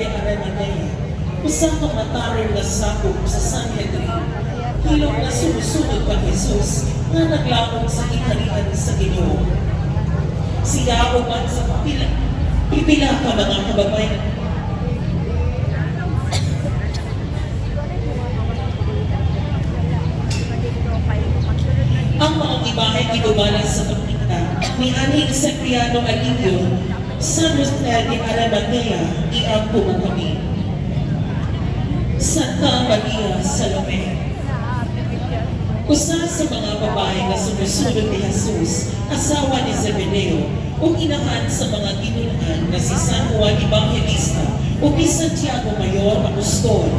de Aranagaya, usang kamataran na sakop sa Sanhedrin, hilong na sumusunod kang Jesus na naglakong sa ikarian sa Ginoo. Siya uman sa pipila ka mga kababayan. Ang mga ibahe ginubalas sa pagkita ni Aning Cipriano Alivio, San Jose de Aranagaya, iampo mo kami. Santa Maria Salome. Usa sa mga babae na sumusunod ni Jesus, asawa ni Zebedeo, o inahan sa mga ginunan na si San Juan Evangelista o ni Santiago Mayor Apostol,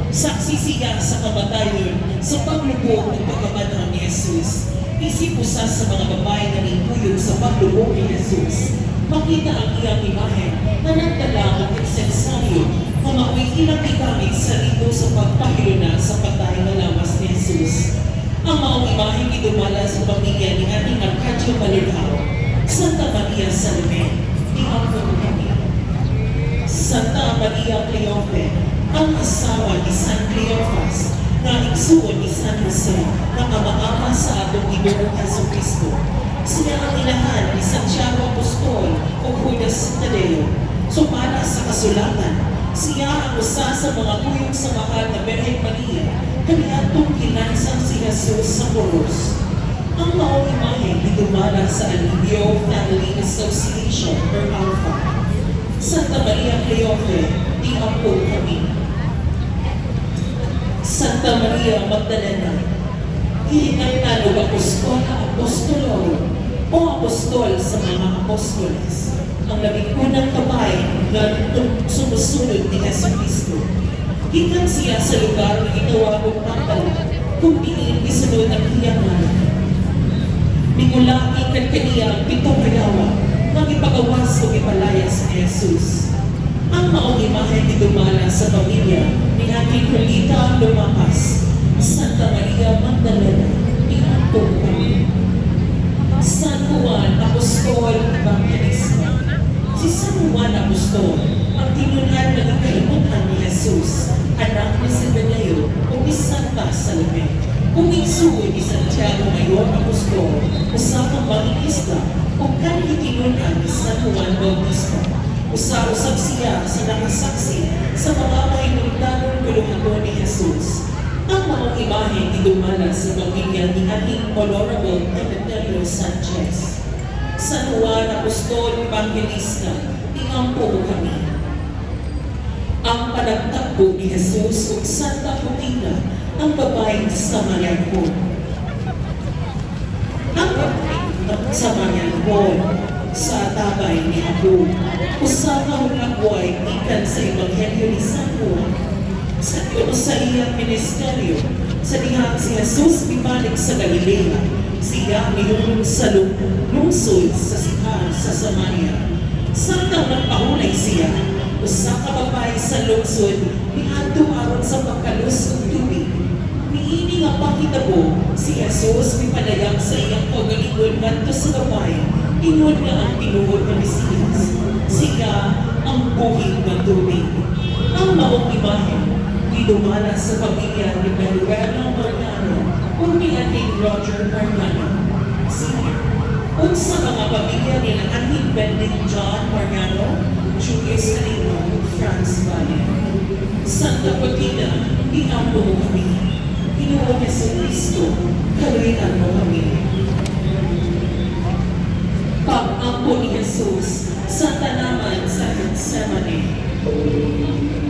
saksi siya sa kamatayon sa paglubog ng pagkamanang ni Jesus. Isip usa sa mga babae na nagpuyog sa paglubog ni Jesus. Makita ang iyang imahe na nagdala ng insensaryo na mao'y ilang igamit sa rito sa pagpahiluna sa patay na lamas ni Jesus. Ang maong imahe gidumala sa pamilya ni ating Arcadio Balilao, Santa Maria Salome, ni Ampo kami. Santa Maria Cleofe, ang asawa ni San Cleofas, na igsuon ni San Jose na ama-ama sa atong Ginoong Jesucristo. Siya ang inahan ni Santiago Apostol o Judas Tadeo. Sumala sa kasulatan, siya ang usa sa mga puyog sa mahal na Birhen Maria, kaniadtong kinansang si Jesus sa Coros. Ang maong imahe gidumala sa Alivio Family Association or Alpha. Santa Maria Cleofe, iampo kami. Santa Maria Magdalena, hinahintalo apostolo o apostol sa mga apostoles, ang labing unang kamay na sumusunod ni Jesucristo. Hinggang siya sa lugar na itawagong Magdala, kung diin isunod ang hiyangan. Mingula ikan kaniya pitong kayawa, magipagawas o ipalayas ni Jesus. Ang maong imahe gidumala sa pamilya ni ating Julita Lumakas, Santa Maria Magdalena, iampo kami. San Juan Apostol Evangelista. Si San Juan Apostol, ang tinunan na nakalimutan ni Jesus, anak ni Zebedeo o ni Santa Salome. Kung igsuon ni Santiago Mayor Apostol, usapang Evangelista o kanhi tinunan ni San Juan Bautista. Usap-usap siya sa nakasaksi sa mga mahinuntanong gulungan ni Jesus. Ang mga imahe idumala sa pamilya ni ating Honorable Emeterio Sanchez. San Juan Apostol Evangelista, iampo mo kami. Ang panagtakbo ni Jesus ug Santa Faustina, ang babaeng Samariano. Ang babaeng Samariano sa tabay ni Abu, usaha hulagway ikan sa Ebanghelyo ni San Juan. Sa iyang ministeryo, sa dihang si Jesus ibalik sa Galilea, siya nilulong sa lungsod sa Sihan sa Samaria. Santang nagpahulay siya, usa ka babae sa lungsod, niadto aron sa pagkalus ng tubig. Niini nga pakitabo, si Jesus ipadayag sa iyang kaugalingon ngadto sa babae. Ingon nga ang tinuod ng Mesiyas. Siya ang buhig ng tubig. Ang maong imahe, idumala sa pamilya ni Manuel Mariano o ni ating Roger Mariano. Senior. Kung sa mga pamilya nila ating Benedict John Mariano, Julius Carino, Franz Valle. Santa Faustina, iampo mo kami. Ginoong Jesucristo, kaluitan mo kami. Pag-ampo ni Jesus sa tanaman sa Getsemane.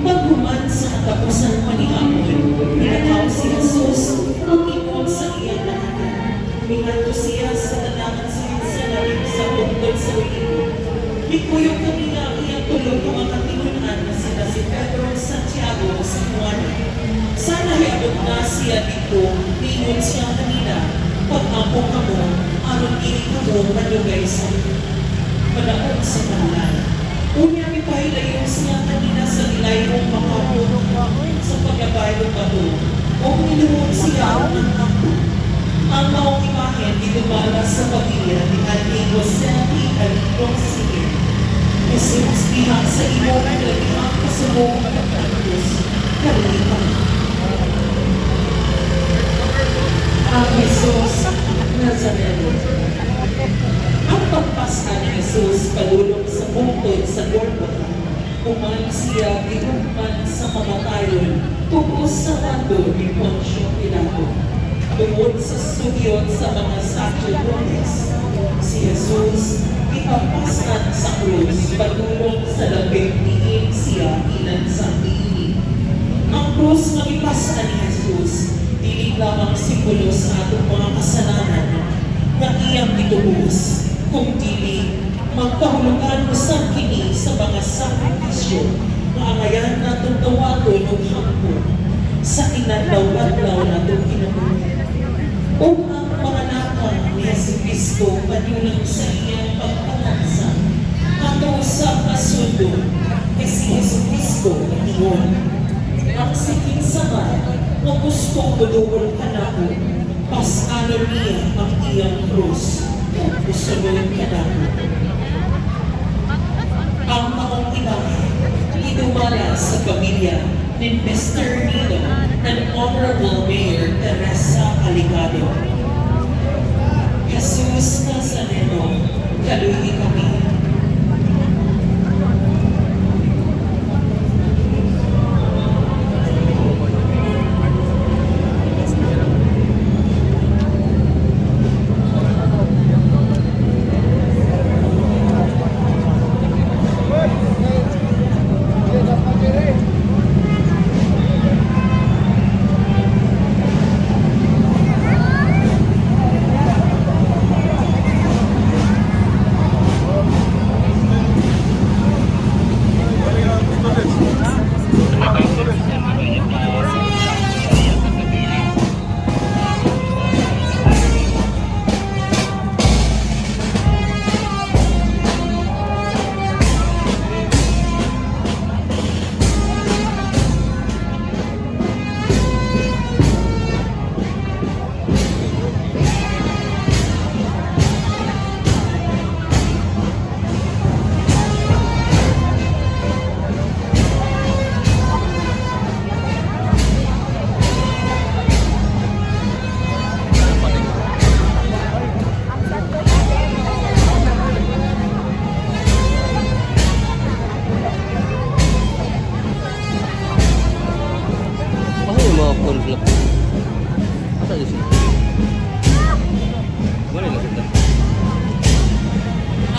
Paghuman sa katapusan panihapon, nilakaw si Jesus ang ikot sa iyang lahat. Minganto siya sa tanaman sa Getsemane sa bundok sa ulibo. Mikuyog kami nga iyang tulog ng mga tinunan na sila si Pedro, Santiago o si Juan. Sana hiabot na siya dito, niingon siya kanina, pag-ampo ka mo, aron ini ka mo malugay sa panaon sa kanlan. Unya mi pahilayon siya kanina sa nilay mong makapulong sa paglabay ng bato. O niluhod siya ng kampo. Ang maong imahen dinumala sa pamilya ni Aling Josepi Alipong Sige. Jesus, bihang sa imo, nalabihang kasubong Human siya gihukman sa kamatayon tungkol sa rando ni Poncio Pilato. Tungkol sa sugyot sa mga sacerdotes, si Jesus ipapasan sa krus patulong sa labing diin siya ilan sa diin. Ang krus nga ipasan ni Jesus dili lamang simbolo sa atong mga kasalanan nga iyang gitubos, kung dili magpahulugan usab kini sa mga sakripisyo nga angayan natong tawaton og hangpo sa kinadlaw-adlaw natong kinabuhi. O ang mga nakang ni Jesucristo panulang sa iyang pagpalansa ato sa kasundo kay si Jesucristo ingon, ang siking samay nga gusto budugol ka na ko, pasano niya ang iyang krus kung usunod ka na ko. Ang mga inahe, idumala sa pamilya ni Mr. Nino and Honorable Mayor Teresa Aligado. Jesus Nazareno, kaluhi kami.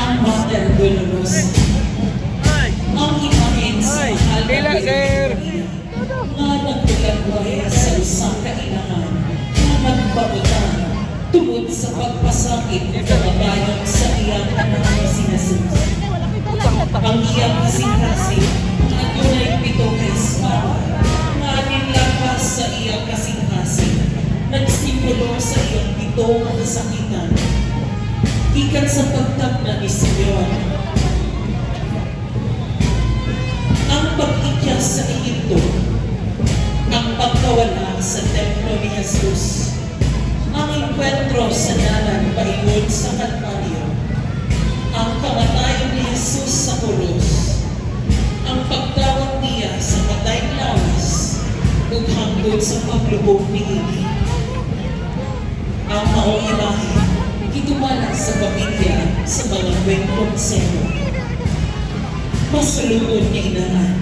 Ang Mater Dolorosa, ang imahen sa Dila, sir. nga nagpilagway sa usang kailangan na magbabutan tungod sa pagpasakit ng kababayan sa iyang anak na si Jesus. Ang iyang kasing-kasing na tunay pito kay espada nga nilapas sa iyang kasing-kasing nagsimbolo sa iyang pito na kasakitan. Ikan sa pagtapna ni Simeon, ang pag-ikyas sa Egypto, ang pagkawala sa templo ni Jesus, ang enkwentro sa dalan paingon sa Kalbaryo, ang kamatayan ni Jesus sa krus, ang pagtawag niya sa patayng lawas, ug hangtod sa paglubog ni Eli. Ang maong imahe, gitumala sa pamilya sa mga kwentong seno. Masulunod niya inahan